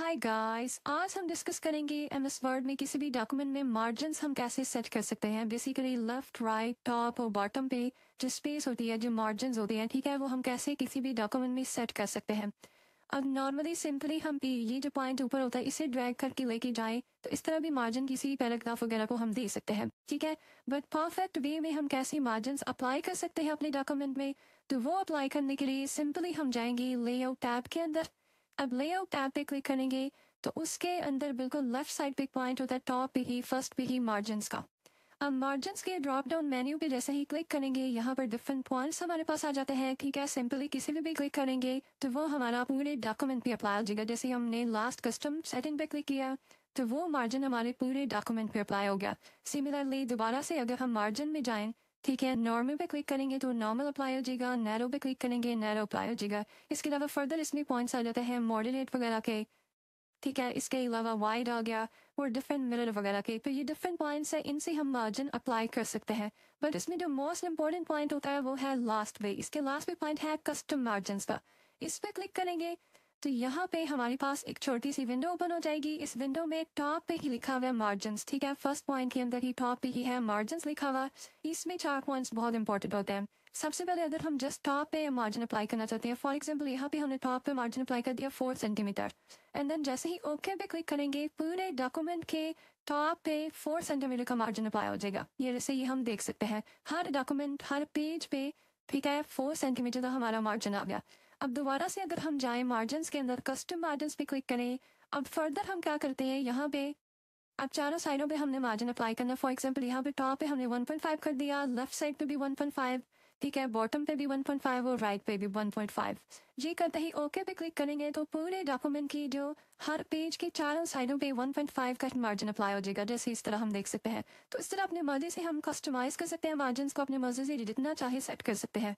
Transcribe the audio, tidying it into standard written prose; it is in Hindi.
हाय गाइस, आज हम डिस्कस करेंगे एमएस वर्ड में किसी भी डॉक्यूमेंट में मार्जिन्स हम कैसे सेट कर सकते हैं। बेसिकली लेफ्ट, राइट, टॉप और बॉटम पे जो स्पेस होती है, जो मार्जिन्स होती हैं, ठीक है, वो हम कैसे किसी भी डॉक्यूमेंट में सेट कर सकते हैं। अब नॉर्मली सिंपली हम ये जो पॉइंट ऊपर होता है इसे ड्रैग करके लेके जाएं तो इस तरह भी मार्जिन किसी पैराग्राफ वगैरह को हम दे सकते हैं, ठीक है। बट परफेक्ट वे में हम कैसे मार्जिन्स अप्लाई कर सकते हैं अपने डॉक्यूमेंट में, तो वो अप्लाई करने के लिए सिंपली हम जाएंगे लेआउट टैब के अंदर। अब लेआउट टैब पे क्लिक करेंगे तो उसके अंदर बिल्कुल लेफ्ट साइड पे पॉइंट होता है टॉप पे ही, फर्स्ट पे ही मार्जिन्स का। अब मार्जिन्स के ड्रॉप डाउन मेन्यू पे जैसे ही क्लिक करेंगे यहाँ पर डिफरेंट पॉइंट्स हमारे पास आ जाते हैं, ठीक है। सिंपली किसी भी क्लिक करेंगे तो वो हमारा पूरे डॉक्यूमेंट पे अप्लाई हो जाएगा। जैसे हमने लास्ट कस्टम सेटिंग पे क्लिक किया तो वो मार्जिन हमारे पूरे डॉक्यूमेंट पे अप्लाई हो गया। सिमिलरली दोबारा से अगर हम मार्जिन में जाएं, ठीक है, नॉर्मल पे क्लिक करेंगे तो नॉर्मल अप्लाई हो जाएगा, नैरो पे क्लिक करेंगे नैरो अप्लाई हो जाएगा। इसके अलावा फर्दर इसमें पॉइंट्स आ जाते हैं मॉड्यूलेट वगैरह के, ठीक है। इसके अलावा वाइड आ गया और डिफरेंट मिरर वगैरह के, तो ये डिफरेंट पॉइंट्स है, इनसे हम मार्जिन अप्लाई कर सकते हैं। बट इसमें जो मोस्ट इंपॉर्टेंट पॉइंट होता है वो है लास्ट पे। इसके लास्ट पे पॉइंट है कस्टम मार्जिन का। इस पे क्लिक करेंगे तो यहाँ पे हमारे पास एक छोटी सी विंडो ओपन हो जाएगी। इस विंडो में टॉप पे ही लिखा हुआ है मार्जिन्स, ठीक है। फर्स्ट पॉइंट के अंदर ही टॉप पे ही है मार्जिन्स लिखा हुआ। इसमें 4 पॉइंट्स बहुत इंपॉर्टेंट होते हैं। सबसे पहले अगर हम जस्ट टॉप पे मार्जिन अप्लाई करना चाहते हैं, फॉर एग्जांपल यहाँ पे हमने टॉप पे मार्जिन अप्लाई कर दिया 4 सेंटीमीटर, एंड देन जैसे ही ओके पे क्लिक करेंगे पूरे डॉक्यूमेंट के टॉप पे 4 सेंटीमीटर का मार्जिन अप्लाई हो जाएगा। ये जैसे ये हम देख सकते हैं हर डॉक्यूमेंट हर पेज पे, ठीक है, 4 सेंटीमीटर का हमारा मार्जिन आ गया। अब दोबारा से अगर हम जाएं मार्जिन्स के अंदर कस्टम मार्जिन्स पे क्लिक करें, अब फर्दर हम क्या करते हैं यहाँ पे, अब चारों साइडों पे हमने मार्जिन अप्लाई करना है। फॉर एग्जांपल यहाँ पे टॉप पे हमने 1.5 कर दिया, लेफ्ट साइड पे भी 1.5, ठीक है, बॉटम पे भी 1.5 और राइट पे भी 1.5। ये करते ही ओके पे क्लिक करेंगे तो पूरे डॉक्यूमेंट की जो हर पेज के चारों साइडों पे 1.5 का मार्जिन अप्लाई हो जाएगा, जैसे इस तरह हम देख सकते हैं। तो इस तरह अपने मर्जी से हम कस्टमाइज कर सकते हैं मार्जिन को, अपने मर्जी से जितना चाहे सेट कर सकते हैं।